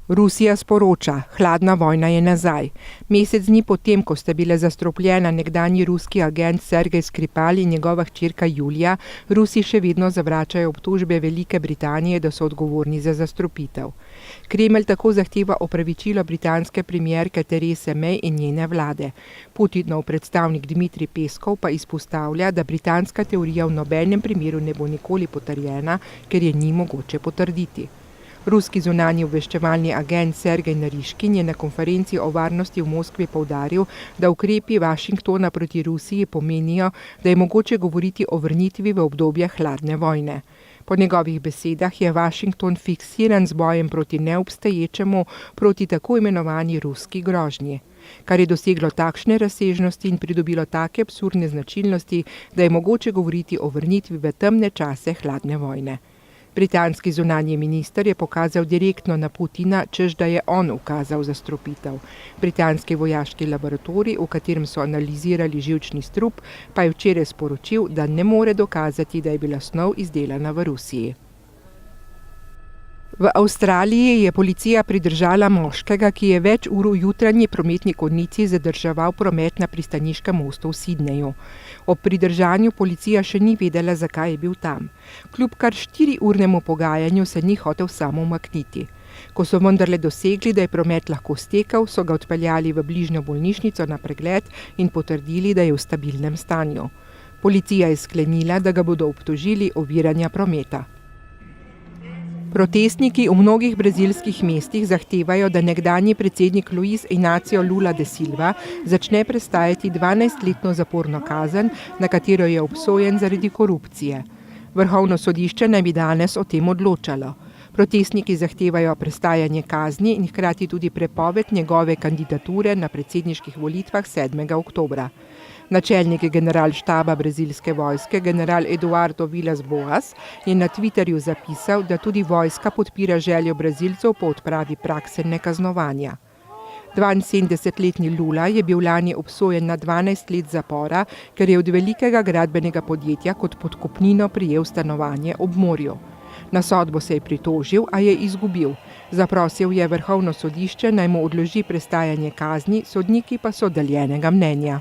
Rusija sporoča, hladna vojna je nazaj. Mesec dni potem, ko sta bila zastrupljena nekdanji ruski agent Sergej Skripal in njegova hčerka Julija, Rusi še vedno zavračajo obtožbe Velike Britanije, da so odgovorni za zastrupitev. Kremelj tako zahteva opravičilo britanske premierke Therese May in njene vlade. Putinov predstavnik Dmitrij Peskov pa izpostavlja, da britanska teorija v nobenem primeru ne bo nikoli potrjena, ker je ni mogoče potrditi. Ruski zunanji obveščevalni agent Sergej Nariškin je na konferenci o varnosti v Moskvi poudaril, da ukrepi Washingtona proti Rusiji pomenijo, da je mogoče govoriti o vrnitvi v obdobje hladne vojne. Po njegovih besedah je Washington fiksiran z bojem proti neobstoječemu, proti tako imenovani ruski grožnji, kar je doseglo takšne razsežnosti in pridobilo take absurdne značilnosti, da je mogoče govoriti o vrnitvi v temne čase hladne vojne. Britanski zunanji minister je pokazal direktno na Putina, češ da je on ukazal zastrupitev. Britanski vojaški laboratorij, v katerem so analizirali živčni strup, pa je včeraj sporočil, da ne more dokazati, da je bila snov izdelana v Rusiji. V Avstraliji je policija pridržala moškega, ki je več ur v jutranji prometni konici zadrževal promet na pristaniškem mostu v Sydneyju. Ob pridržanju policija še ni vedela, zakaj je bil tam. Kljub kar 4-urnemu pogajanju se ni hotel sam umakniti. Ko so vendarle dosegli, da je promet lahko stekel, so ga odpeljali v bližnjo bolnišnico na pregled in potrdili, da je v stabilnem stanju. Policija je sklenila, da ga bodo obtožili oviranja prometa. Protestniki v mnogih brazilskih mestih zahtevajo, da nekdanji predsednik Luiz Inácio Lula da Silva začne prestajati 12-letno zaporno kazen, na katero je obsojen zaradi korupcije. Vrhovno sodišče naj bi danes o tem odločalo. Protestniki zahtevajo prestajanje kazni in hkrati tudi prepoved njegove kandidature na predsedniških volitvah 7. oktobra. Načelnik generalštaba brazilske vojske, general Eduardo Vilas Boas, je na Twitterju zapisal, da tudi vojska podpira željo Brazilcev po odpravi prakse nekaznovanja. 72-letni Lula je bil lani obsojen na 12 let zapora, ker je od velikega gradbenega podjetja kot podkupnino prejel stanovanje ob morju. Na sodbo se je pritožil, a je izgubil. Zaprosil je vrhovno sodišče, naj mu odloži prestajanje kazni, sodniki pa so deljenega mnenja.